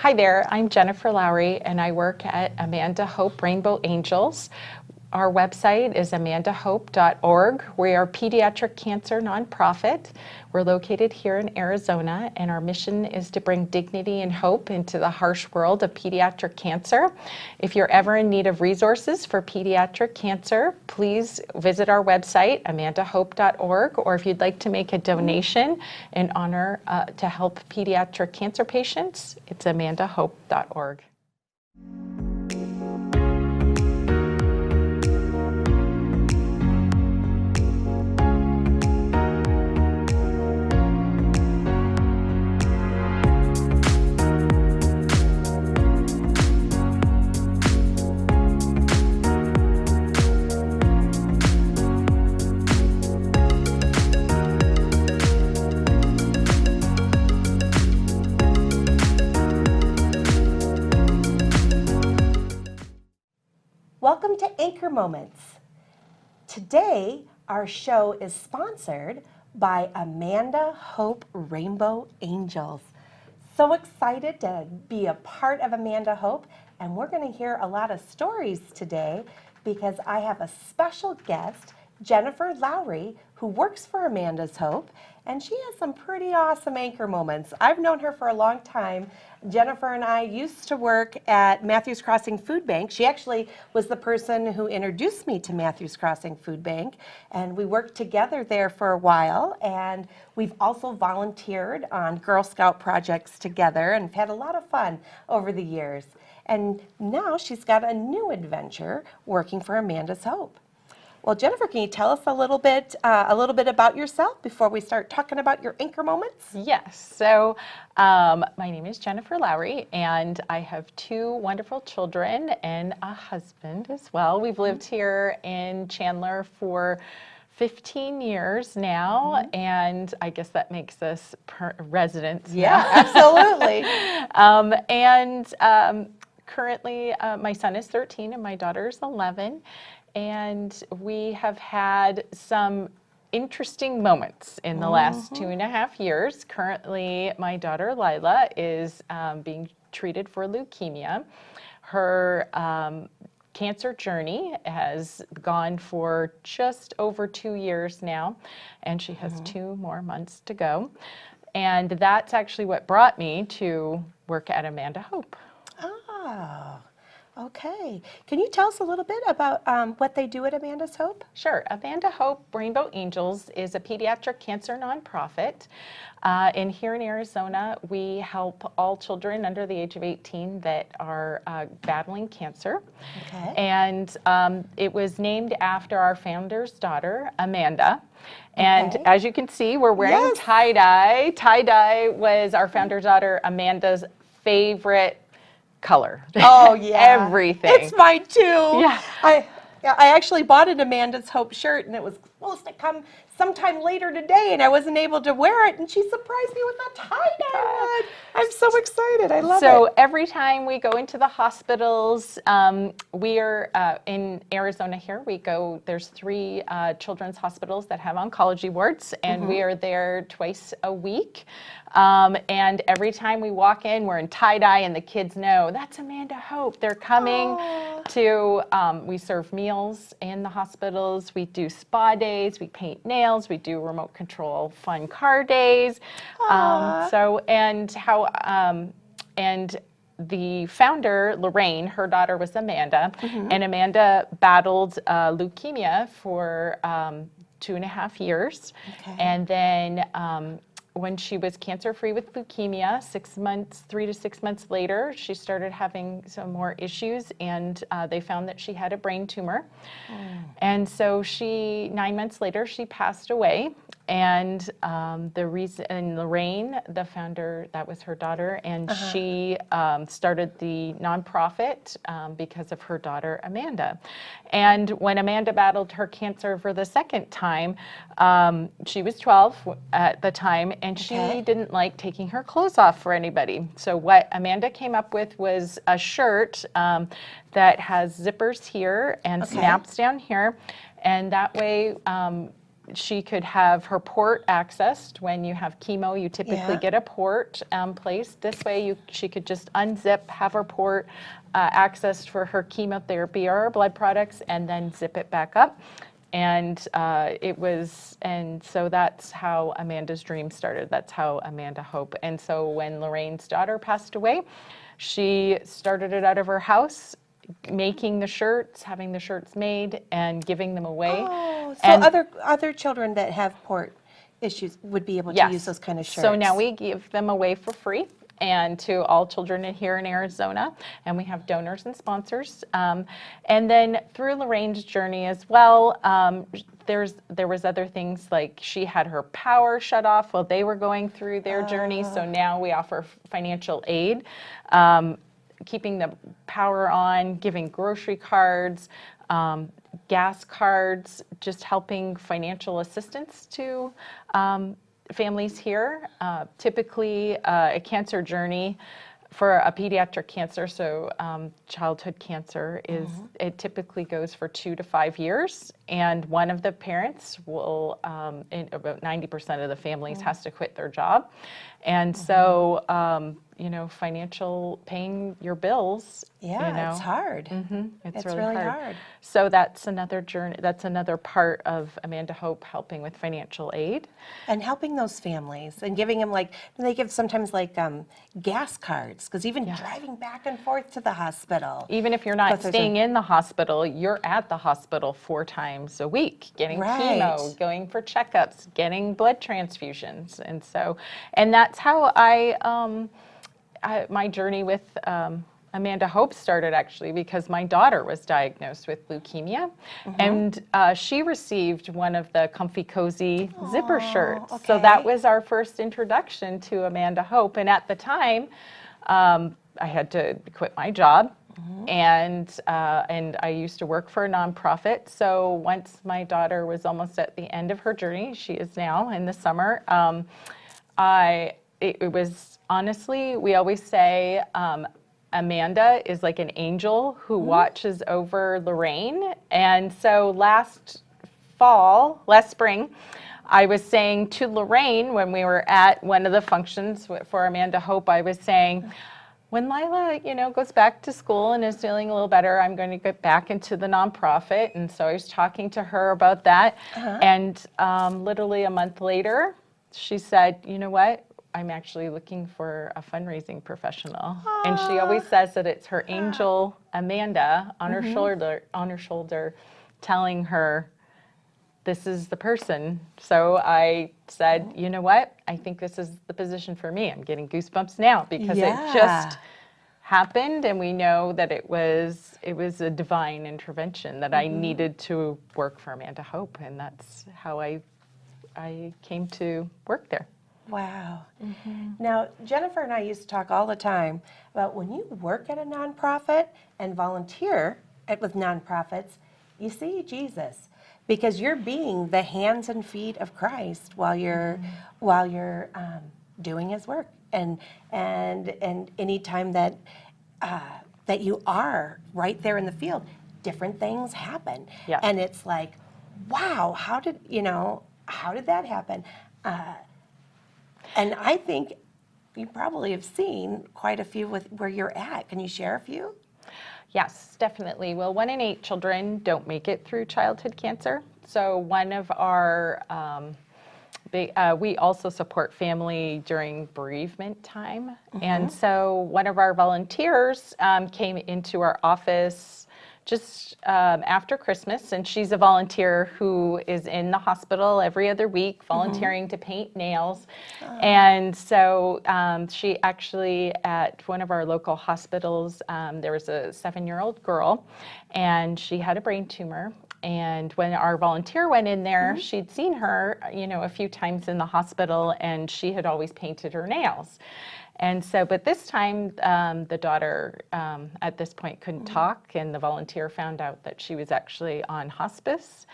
Hi there, I'm Jennifer Lowry, and I work at Amanda Hope Rainbow Angels. Our website is amandahope.org. We are a pediatric cancer nonprofit. We're located here in Arizona, and our mission is to bring dignity and hope into the harsh world of pediatric cancer. If you're ever in need of resources for pediatric cancer, please visit our website, amandahope.org, or if you'd like to make a donation in honor to help pediatric cancer patients, it's amandahope.org. Welcome to Anchor Moments. Today, our show is sponsored by Amanda Hope Rainbow Angels. So excited to be a part of Amanda Hope, and we're going to hear a lot of stories today because I have a special guest, Jennifer Lowry, who works for Amanda's Hope, and she has some pretty awesome anchor moments. I've known her for a long time. Jennifer and I used to work at Matthews Crossing Food Bank. She actually was the person who introduced me to Matthews Crossing Food Bank, and we worked together there for a while, and we've also volunteered on Girl Scout projects together and had a lot of fun over the years. And now she's got a new adventure working for Amanda's Hope. Well, Jennifer, can you tell us a little bit about yourself before we start talking about your anchor moments? Yes. So my name is Jennifer Lowry, and I have two wonderful children and a husband as well. We've lived here in Chandler for 15 years now, and I guess that makes us residents now. Yeah, absolutely. Currently, my son is 13 and my daughter is 11. And we have had some interesting moments in the last 2.5 years. Currently, my daughter Lila is being treated for leukemia. Her cancer journey has gone for just over 2 years now, and she has 2 more months to go. And that's actually what brought me to work at Amanda Hope. Oh. Okay. Can you tell us a little bit about what they do at Amanda's Hope? Sure. Amanda Hope Rainbow Angels is a pediatric cancer nonprofit. And here in Arizona, we help all children under the age of 18 that are battling cancer. Okay. And it was named after our founder's daughter, Amanda. And as you can see, we're wearing tie-dye. Tie-dye was our founder's daughter, Amanda's favorite color. Oh yeah. Everything. It's mine too. Yeah. I actually bought an Amanda's Hope shirt, and it was supposed to come sometime later today, and I wasn't able to wear it, and she surprised me with a tie-dye one. I'm so excited. I love it. So every time we go into the hospitals, we are in Arizona here, there's 3 children's hospitals that have oncology wards, and we are there twice a week. And every time we walk in, we're in tie-dye, and the kids know, that's Amanda Hope. They're coming to, we serve meals in the hospitals, we do spa days, we paint nails, we do remote control fun car days. And the founder, Lorraine, her daughter was Amanda, and Amanda battled leukemia for 2.5 years. Okay. And then when she was cancer-free with leukemia, 3 to 6 months later, she started having some more issues, and they found that she had a brain tumor. And so 9 months later, she passed away. And Lorraine, the founder, that was her daughter, and she started the nonprofit because of her daughter, Amanda. And when Amanda battled her cancer for the second time, she was 12 at the time, and she didn't like taking her clothes off for anybody. So what Amanda came up with was a shirt that has zippers here and snaps down here, and that way she could have her port accessed. When you have chemo, you typically Yeah. get a port placed. This way, she could just unzip, have her port accessed for her chemotherapy or her blood products, and then zip it back up. And so that's how Amanda's dream started. That's how Amanda Hope. And so when Lorraine's daughter passed away, she started it out of her house, making the shirts, having the shirts made, and giving them away. Oh, so And other children that have port issues would be able to yes, use those kind of shirts. so now we give them away for free and to all children here in Arizona, and we have donors and sponsors. And then through Lorraine's journey as well, there was other things like she had her power shut off while they were going through their journey. So now we offer financial aid, keeping the power on, giving grocery cards, gas cards, just helping financial assistance to families here. Typically, a cancer journey for a pediatric cancer, so childhood cancer, it typically goes for 2 to 5 years, and one of the parents will, in about 90% of the families, has to quit their job. And so, financial, paying your bills, it's hard. it's It's really hard. So that's another journey. That's another part of Amanda Hope, helping with financial aid. And helping those families and giving them they give sometimes gas cards, because even driving back and forth to the hospital. Even if you're not staying in the hospital, you're at the hospital 4 times a week, getting chemo, going for checkups, getting blood transfusions. And so, and that's how my journey with Amanda Hope started, actually, because my daughter was diagnosed with leukemia, and she received one of the Comfy Cozy zipper shirts. Okay. So that was our first introduction to Amanda Hope. And at the time, I had to quit my job, and I used to work for a nonprofit. So once my daughter was almost at the end of her journey, she is now in the summer, it was honestly, we always say, Amanda is like an angel who watches over Lorraine. And so last spring, I was saying to Lorraine, when we were at one of the functions for Amanda Hope, I was saying, when Lila, goes back to school and is feeling a little better, I'm going to get back into the nonprofit. And so I was talking to her about that. And literally a month later, she said, you know what? I'm actually looking for a fundraising professional. And she always says that it's her angel, Amanda, on her shoulder, telling her, this is the person. So I said, you know what? I think this is the position for me. I'm getting goosebumps now because it just happened, and we know that it was a divine intervention that I needed to work for Amanda Hope, and that's how I came to work there. Wow. Now, Jennifer and I used to talk all the time about when you work at a nonprofit and volunteer with nonprofits, you see Jesus, because you're being the hands and feet of Christ while you're doing His work, and any time that you are right there in the field, different things happen, and it's like, wow, how did that happen? And I think you probably have seen quite a few with where you're at. Can you share a few? Yes, definitely. Well, 1 in 8 children don't make it through childhood cancer. So one of our, we also support family during bereavement time. And so one of our volunteers came into our office just after Christmas, and she's a volunteer who is in the hospital every other week volunteering to paint nails. And so she actually, at one of our local hospitals, there was a 7-year-old girl, and she had a brain tumor. And when our volunteer went in there, she'd seen her, a few times in the hospital, and she had always painted her nails. And so, but this time, the daughter at this point couldn't talk, and the volunteer found out that she was actually on hospice,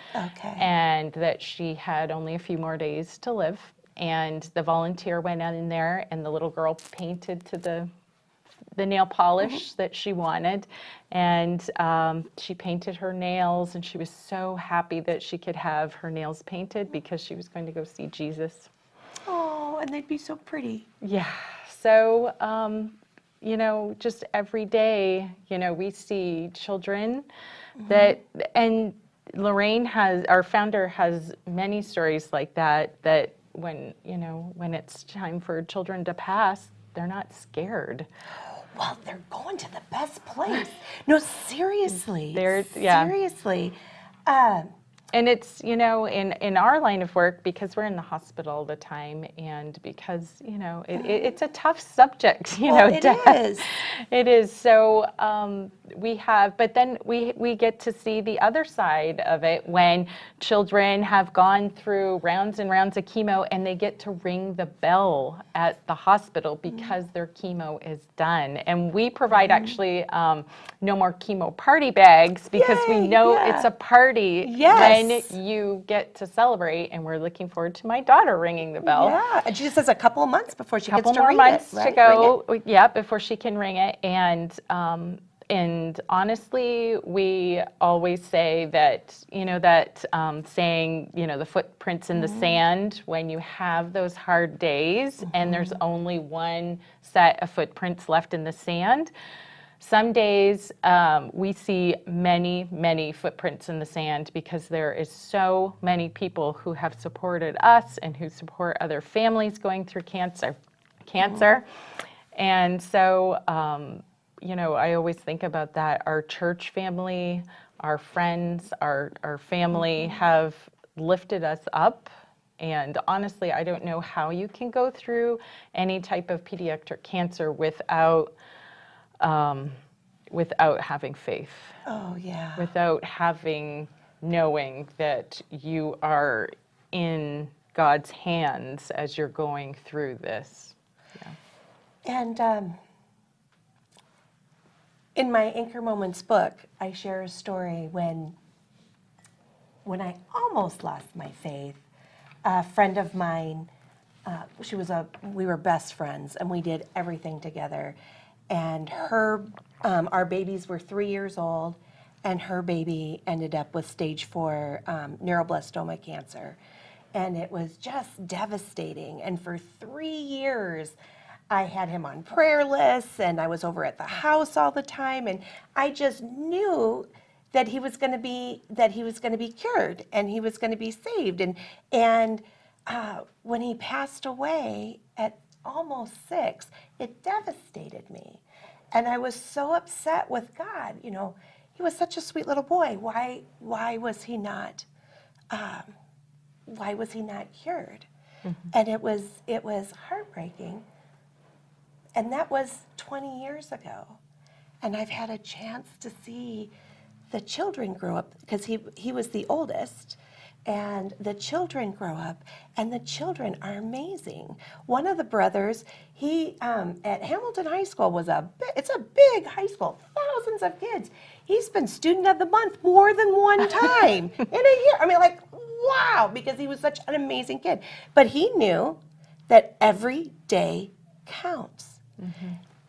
and that she had only a few more days to live. And the volunteer went in there, and the little girl painted to the the nail polish that she wanted, and she painted her nails, and she was so happy that she could have her nails painted because she was going to go see Jesus. Oh, and they'd be so pretty. Yeah. So, just every day, we see children that, and Lorraine our founder has many stories like that when it's time for children to pass, they're not scared. Well, they're going to the best place. No, seriously. Yeah. Seriously. And it's, in our line of work, because we're in the hospital all the time, and because, it's a tough subject, It death. is. It is. So but then we get to see the other side of it when children have gone through rounds and rounds of chemo, and they get to ring the bell at the hospital because their chemo is done. And we provide actually no more chemo party bags, because we know it's a party when you get to celebrate, and we're looking forward to my daughter ringing the bell. Yeah, and she just has a couple of months before she gets to ring it. Couple more months to go, Ring it. yeah, before she can ring it. And honestly, we always say that, saying, the footprints in the sand, when you have those hard days and there's only one set of footprints left in the sand. Some days we see many, many footprints in the sand, because there is so many people who have supported us and who support other families going through cancer. And so, I always think about that. Our church family, our friends, our family have lifted us up. And honestly, I don't know how you can go through any type of pediatric cancer without having faith. Oh, yeah. Without knowing that you are in God's hands as you're going through this. Yeah. And in my Anchor Moments book, I share a story when I almost lost my faith. A friend of mine, we were best friends, and we did everything together. And our babies were 3 years old, and her baby ended up with stage 4 neuroblastoma cancer. And it was just devastating. And for 3 years, I had him on prayer lists, and I was over at the house all the time, and I just knew that he was going to be cured, and he was going to be saved. And when he passed away at almost 6, it devastated me. And I was so upset with God. He was such a sweet little boy. Why was he not cured? And it was heartbreaking. And that was 20 years ago. And I've had a chance to see the children grow up, because he was the oldest. And the children grow up, and the children are amazing. One of the brothers, he at Hamilton High School it's a big high school, thousands of kids. He's been Student of the Month more than one time in a year. I mean, wow, because he was such an amazing kid. But he knew that every day counts.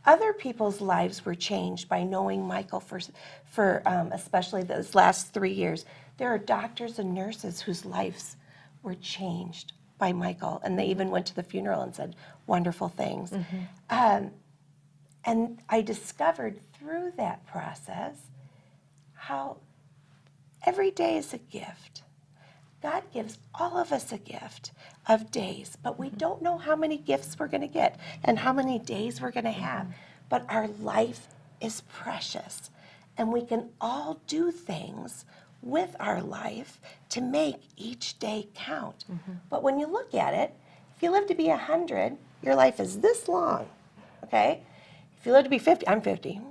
Other people's lives were changed by knowing Michael for especially those last 3 years. There are doctors and nurses whose lives were changed by Michael, and they even went to the funeral and said wonderful things. And I discovered through that process how every day is a gift. God gives all of us a gift of days, but we don't know how many gifts we're going to get and how many days we're going to have. But our life is precious, and we can all do things with our life to make each day count. But when you look at it, if you live to be 100, your life is this long, okay? If you live to be 50, I'm 50.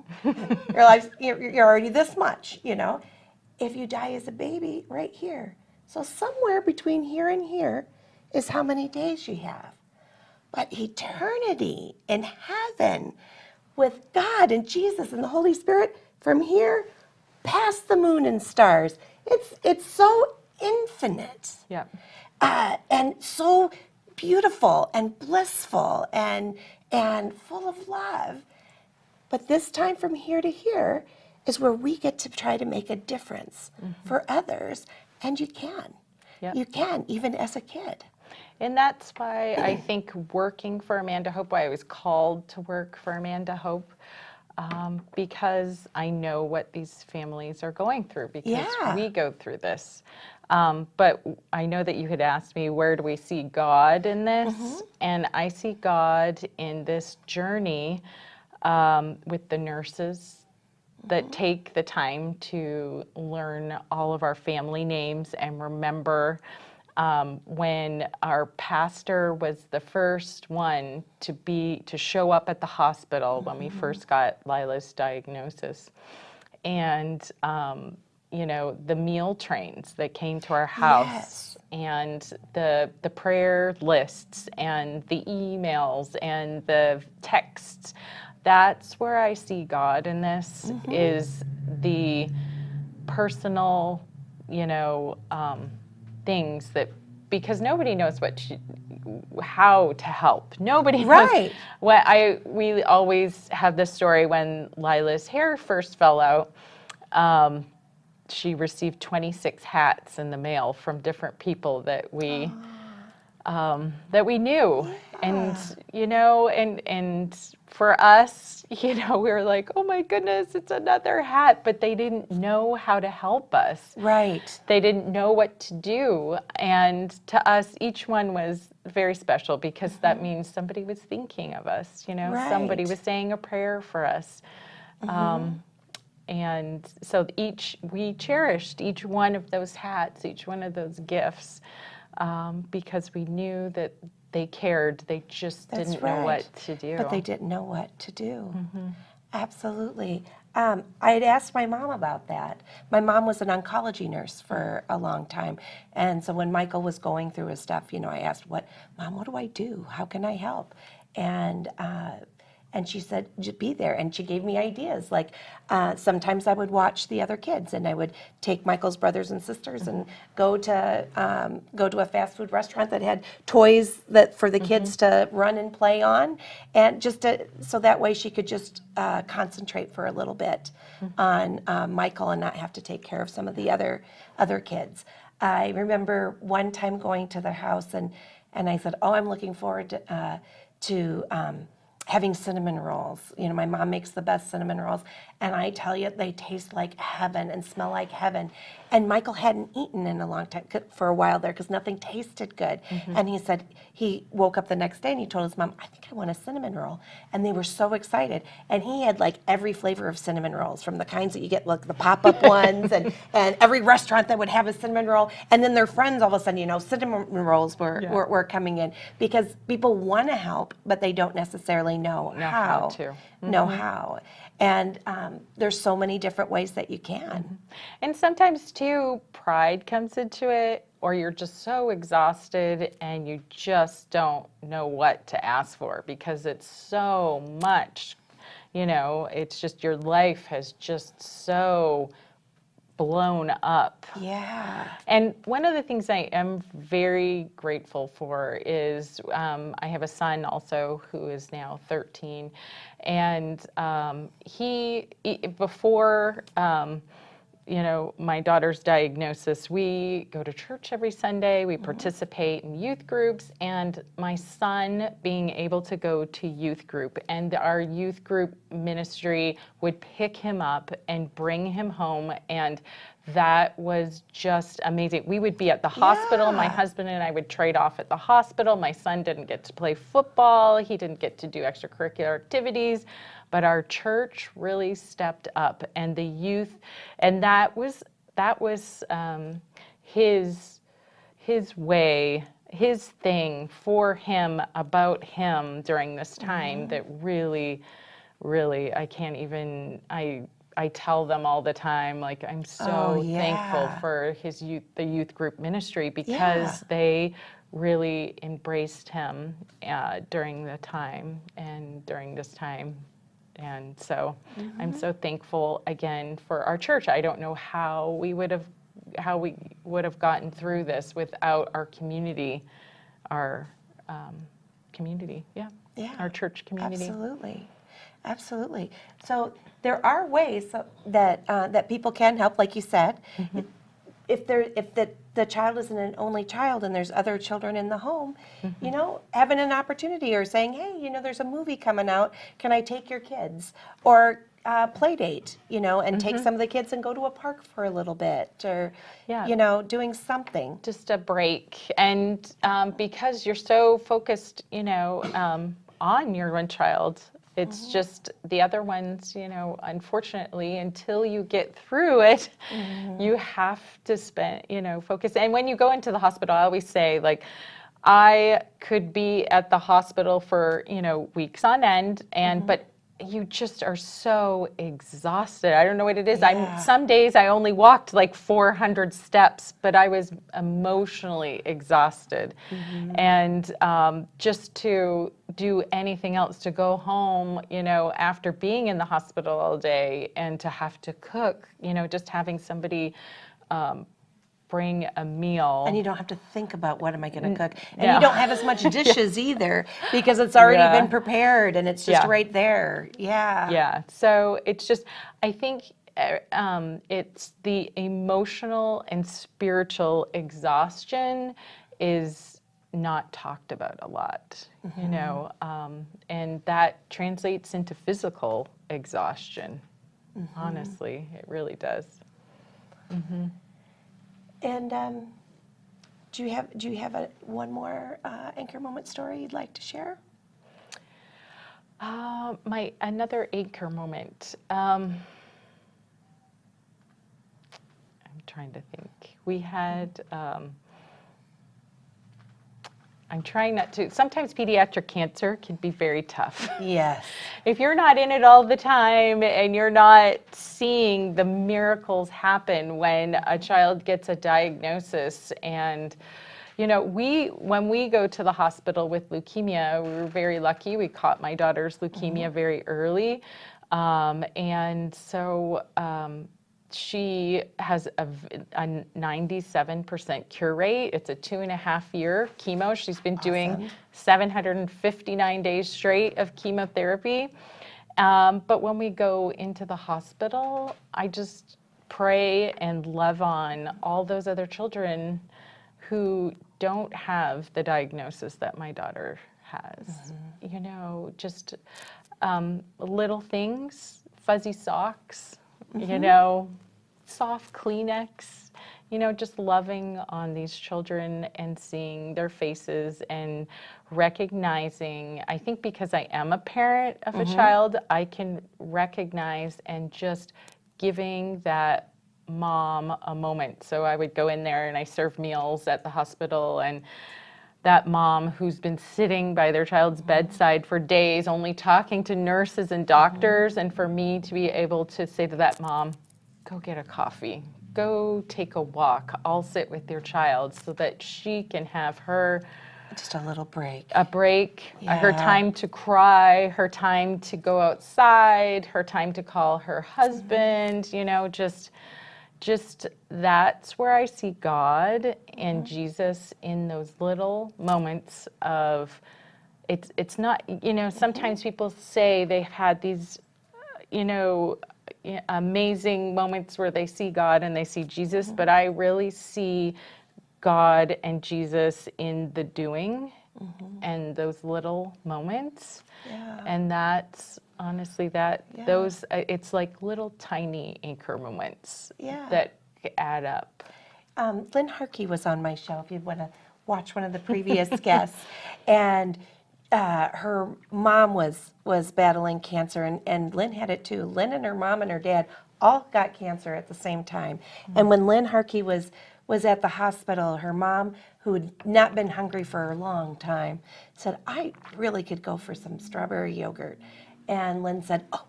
You're already this much, If you die as a baby, right here. So somewhere between here and here is how many days you have. But eternity in heaven with God and Jesus and the Holy Spirit, from here past the moon and stars, it's so infinite. Yeah. And so beautiful and blissful and full of love. But this time from here to here is where we get to try to make a difference for others. And you can. Yep. You can, even as a kid. And that's why I think working for Amanda Hope, why I was called to work for Amanda Hope, because I know what these families are going through, because we go through this. But I know that you had asked me, where do we see God in this? And I see God in this journey with the nurses that take the time to learn all of our family names and remember when our pastor was the first one to show up at the hospital when we first got Lila's diagnosis. And you know, the meal trains that came to our house, and the prayer lists and the emails and the texts. That's where I see God in this, is the personal, you know, things that, because nobody knows how to help. Nobody knows. We always have this story when Lila's hair first fell out. She received 26 hats in the mail from different people that we knew. And, you know, and for us, you know, we were like, oh my goodness, it's another hat, but they didn't know how to help us. They didn't know what to do. And to us, each one was very special, because that means somebody was thinking of us, you know, somebody was saying a prayer for us. And so we cherished each one of those hats, each one of those gifts, because we knew that they cared. They just didn't know what to do. But they didn't know what to do. Absolutely. I had asked my mom about that. My mom was an oncology nurse for a long time. And so when Michael was going through his stuff, you know, I asked, Mom, what do I do? How can I help? And she said, just be there. And she gave me ideas. Like sometimes I would watch the other kids, and I would take Michael's brothers and sisters and go to a fast food restaurant that had toys that for the kids to run and play on, and so that way she could just concentrate for a little bit on Michael and not have to take care of some of the other kids. I remember one time going to their house, and I said, oh, I'm looking forward to having cinnamon rolls. You know, my mom makes the best cinnamon rolls, and I tell you, they taste like heaven and smell like heaven. And Michael hadn't eaten in a long time, for a while there, because nothing tasted good. And he said, he woke up the next day and he told his mom, I think I want a cinnamon roll. And they were so excited. And he had like every flavor of cinnamon rolls, from the kinds that you get, like the pop-up ones, and every restaurant that would have a cinnamon roll. And then their friends, all of a sudden, you know, cinnamon rolls were coming in, because people want to help, but they don't necessarily know how to. Know how. And there's so many different ways that you can. And sometimes too, pride comes into it, or you're just so exhausted and you just don't know what to ask for, because it's so much, you know, it's just, your life has just so blown up. And one of the things I am very grateful for is I have a son also who is now 13, and he before you know, my daughter's diagnosis, we go to church every Sunday, we participate in youth groups, and my son being able to go to youth group, and our youth group ministry would pick him up and bring him home, and that was just amazing. We would be at the hospital, my husband and I would trade off at the hospital. My son didn't get to play football, he didn't get to do extracurricular activities, but our church really stepped up, and the youth, and that was his way, his thing for him, about him during this time that really, I can't even, I tell them all the time, like, I'm so thankful for the youth group ministry, because they really embraced him during the time and during this time. And so I'm so thankful again for our church. I don't know how we would have gotten through this without our community, our church community. Absolutely. Absolutely. So there are ways that people can help, like you said. If the child isn't an only child and there's other children in the home, having an opportunity or saying, hey, there's a movie coming out. Can I take your kids? Or play date, and take some of the kids and go to a park for a little bit, or doing something. Just a break. And because you're so focused, on your one child, it's just the other ones, unfortunately, until you get through it, you have to spend, focus. And when you go into the hospital, I always say, like, I could be at the hospital for, weeks on end, but you just are so exhausted. I don't know what it is. Yeah. Some days I only walked like 400 steps, but I was emotionally exhausted. And just to do anything else, to go home, after being in the hospital all day and to have to cook, just having somebody bring a meal. And you don't have to think about what am I going to cook. And Yeah. you don't have as much dishes either, because it's already been prepared and it's just right there. Yeah. Yeah. So it's just, I think it's the emotional and spiritual exhaustion is not talked about a lot, and that translates into physical exhaustion. Honestly, it really does. And do you have one more anchor moment story you'd like to share? Another anchor moment. I'm trying to think. We had. I'm trying not to. Sometimes pediatric cancer can be very tough. Yes. If you're not in it all the time and you're not seeing the miracles happen when a child gets a diagnosis, and when we go to the hospital with leukemia, we were very lucky. We caught my daughter's leukemia very early, and so she has a 97% cure rate. It's a 2.5-year chemo. She's been doing 759 days straight of chemotherapy. But when we go into the hospital, I just pray and love on all those other children who don't have the diagnosis that my daughter has. Just little things, fuzzy socks, soft Kleenex, just loving on these children and seeing their faces and recognizing. I think because I am a parent of a child, I can recognize and just giving that mom a moment. So I would go in there and I serve meals at the hospital, and that mom who's been sitting by their child's bedside for days, only talking to nurses and doctors, and for me to be able to say to that mom, go get a coffee, go take a walk, I'll sit with your child, so that she can have her just a little break. A break, her time to cry, her time to go outside, her time to call her husband, just that's where I see God and Jesus in those little moments of, it's not, sometimes people say they've had these, amazing moments where they see God and they see Jesus, but I really see God and Jesus in the doing and those little moments. And that's honestly those, it's like little tiny anchor moments that add up. Lynn Harkey was on my show, if you want to watch one of the previous guests, and her mom was battling cancer, and Lynn had it too. Lynn and her mom and her dad all got cancer at the same time. And when Lynn Harkey was at the hospital, her mom, who had not been hungry for a long time, said, I really could go for some strawberry yogurt. And Lynn said, oh,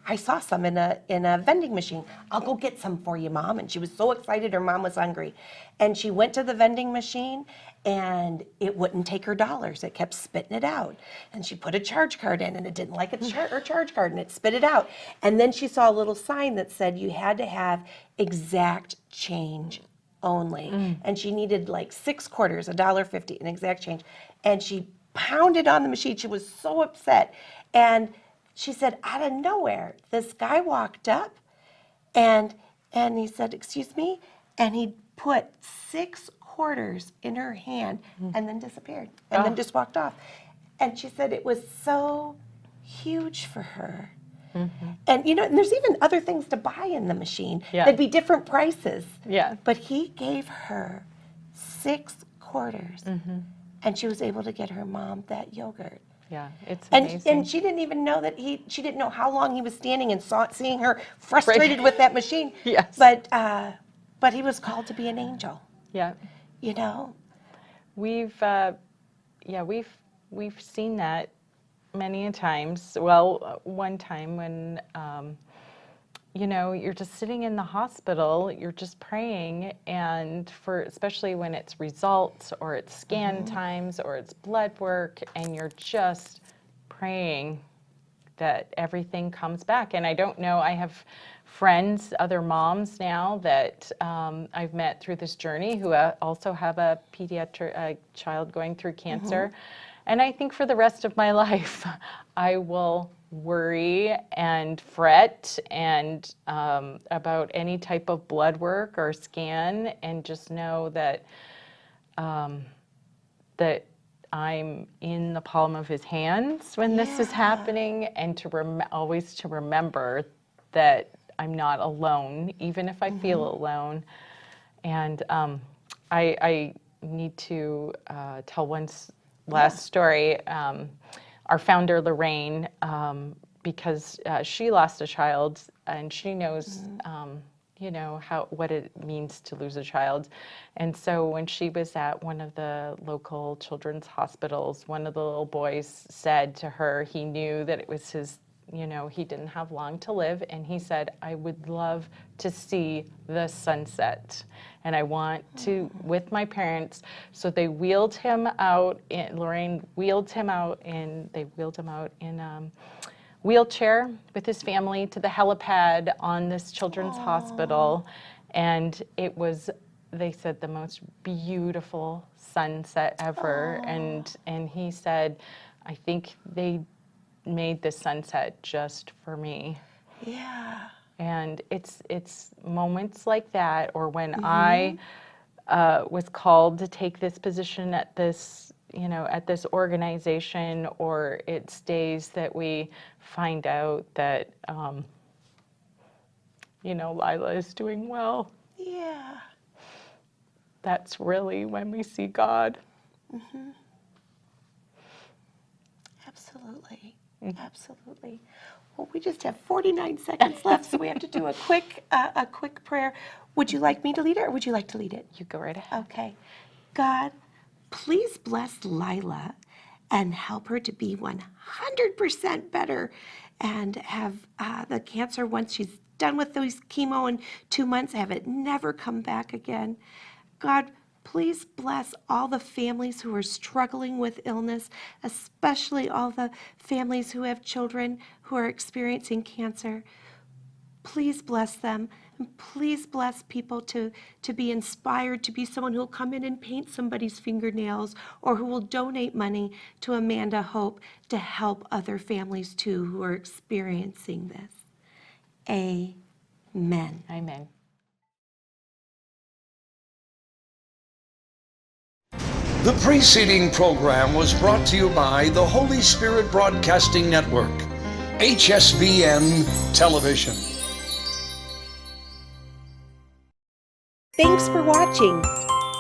I saw some in a vending machine. I'll go get some for you, Mom. And she was so excited her mom was hungry. And she went to the vending machine, and it wouldn't take her dollars. It kept spitting it out. And she put a charge card in, and it didn't like her charge card, and it spit it out. And then she saw a little sign that said you had to have exact change only. And she needed like 6 quarters, $1.50, an exact change. And she pounded on the machine. She was so upset. And she said, out of nowhere, this guy walked up and he said, excuse me, and he put 6 quarters in her hand and then disappeared and then just walked off. And she said it was so huge for her. And and there's even other things to buy in the machine. There'd be different prices. But he gave her 6 quarters and she was able to get her mom that yogurt. Yeah, it's amazing. And she didn't even know that she didn't know how long he was standing and seeing her frustrated with that machine. Yes. But he was called to be an angel. Yeah. We've seen that many a times. Well, one time when you're just sitting in the hospital, you're just praying, and especially when it's results or it's scan times or it's blood work, and you're just praying that everything comes back. And I don't know, I have friends, other moms now that I've met through this journey who also have a pediatric child going through cancer. And I think for the rest of my life, I will worry and fret and about any type of blood work or scan, and just know that that I'm in the palm of his hands when this is happening, and always to remember that I'm not alone, even if I feel alone. And I need to tell one last story. Our founder, Lorraine, because she lost a child, and she knows, what it means to lose a child. And so when she was at one of the local children's hospitals, one of the little boys said to her, he knew that it was his, he didn't have long to live, and he said, I would love to see the sunset, and I want to, with my parents. So they wheeled him out, Lorraine wheeled him out, and they wheeled him out in a wheelchair with his family to the helipad on this children's hospital. And it was, they said, the most beautiful sunset ever. And he said, I think they made the sunset just for me. Yeah. And it's moments like that, or when I was called to take this position at this, at this organization, or it's days that we find out that, Lila is doing well. Yeah. That's really when we see God. Absolutely. Absolutely. Well, we just have 49 seconds left, so we have to do a quick prayer. Would you like me to lead it, or would you like to lead it? You go right ahead. Okay. God, please bless Lila and help her to be 100% better and have the cancer, once she's done with those chemo in 2 months, have it never come back again. God, please bless all the families who are struggling with illness, especially all the families who have children who are experiencing cancer. Please bless them, and please bless people to be inspired to be someone who will come in and paint somebody's fingernails, or who will donate money to Amanda Hope to help other families too who are experiencing this. Amen. Amen. The preceding program was brought to you by the Holy Spirit Broadcasting Network, HSBN Television. Thanks for watching.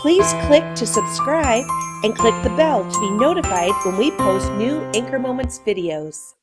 Please click to subscribe and click the bell to be notified when we post new Anchor Moments videos.